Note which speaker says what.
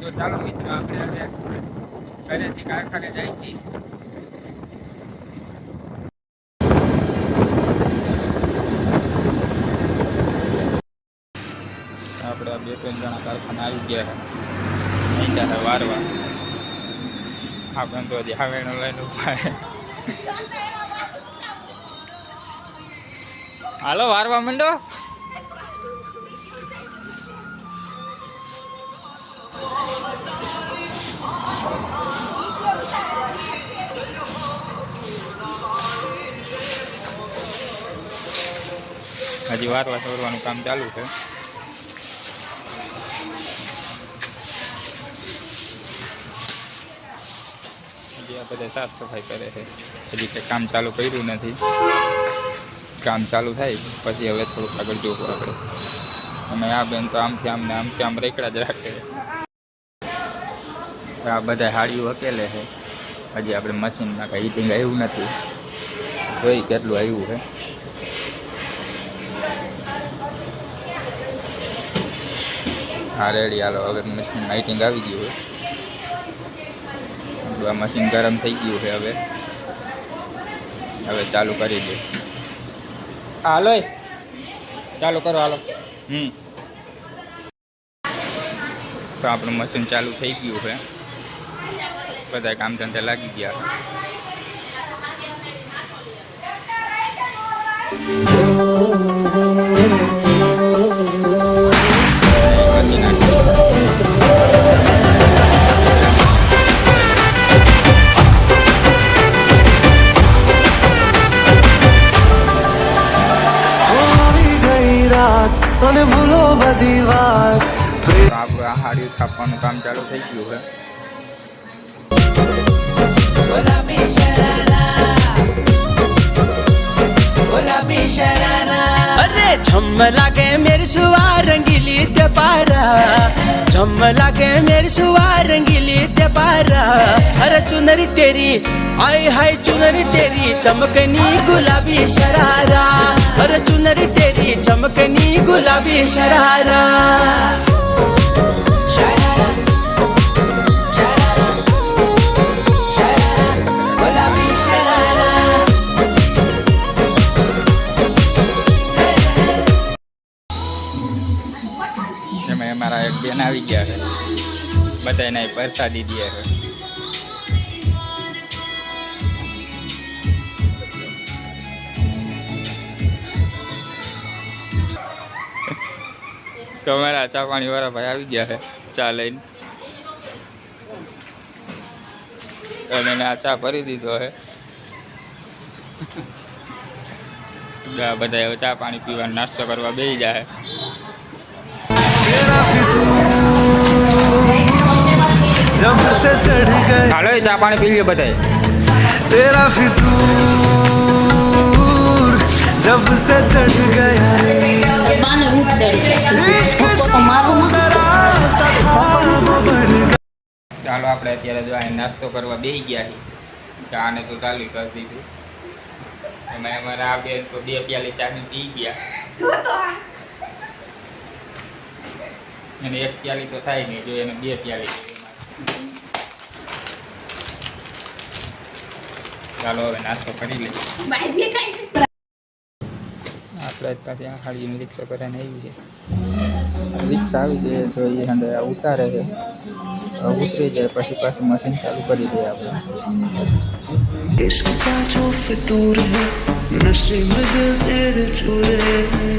Speaker 1: તો ચાલો મિત્રો આપણે હવે ઘરેથી કારખાને જાય છીએ. આપણે 2-3 જણા કારખાને આવી ગયા છે. નહીં ચાલે વારવા આપણે તો હજી હાવેણો લઈને ઉભા છે. હાલો વારવા માંડો. હજી વારવા છોડવાનું કામ ચાલુ છે. હજી આ બધા સાફ સફાઈ કરે છે. હજી કંઈ કામ ચાલુ કર્યું નથી. કામ ચાલુ થાય પછી હવે થોડુંક આગળ જોવું આપણે. અને આ બેન તો આમથી આમને આમથી આમ રેકડા જ રાખે. આ બધા હાડીઓ હકેલે છે. હજી આપણે મશીનમાં કાંઈ હીટિંગ આવ્યું નથી. જોઈ કેટલું આવ્યું છે. હા રેડી. હાલો હવે મશીન હીટિંગ આવી ગયું છે. આ મશીન ગરમ થઈ ગયું છે. હવે ચાલુ કરી દે. હાલો ચાલુ કરો. હાલો તો આપણું મશીન ચાલુ થઈ ગયું છે. બધા કામ ધંધે લાગી ગયા.
Speaker 2: અને ભૂલો બધી વાત.
Speaker 1: આપણું આ હાડી છાપવાનું કામ ચાલુ થઈ ગયું છે.
Speaker 2: અરે झम लागे मेरी सुवा रंगीली ते पारा, झम लागे मेरी सुवा रंगीली ते पारा. अरे चुनरी तेरी हाय हाय चुनरी तेरी चमकनी गुलाबी शरारा. अरे चुनरी तेरी चमकनी गुलाबी शरारा.
Speaker 1: અમારા એક બેન આવી ગયા છે. બધાને પ્રસાદી દે છે. તો અમારા ચા પાણી વાળા ભાઈ આવી ગયા છે ચા લઈને. અને આ ચા ભરી દીધો છે. બધા હવે ચા પાણી પીવા નાસ્તો કરવા બેસી જાય.
Speaker 2: जब से चढ़ गए
Speaker 1: हालो चા પાણી પી લ્યો બધાય.
Speaker 2: तेरा फितूर जब से चढ़ गया इश्क
Speaker 1: ચાલો આપણે અત્યારે જો અહીં નાસ્તો કરવા બેસી ગયા છીએ. ચાને તો ચાલુ કરી દીધું. એમાં અમારા આ બેન તો 2 પ્યાલી ચાની પી ગયા. એને 1 પ્યાલી તો થાય નહીં જો એને 2 પ્યાલી. ચાલો હવે નાસ્તો કરી લઈએ. આપણે પાસે આ હાડીની રિક્ષા કરીને આવી છે. રિક્ષા આવી જાય તો એ અંદર ઉતારે છે. ઉતરી જાય પછી પાછું મશીન ચાલુ કરી દઈએ આપણે.
Speaker 2: इश्क का जो फितूर है नशे में दिल तेरे चूरे.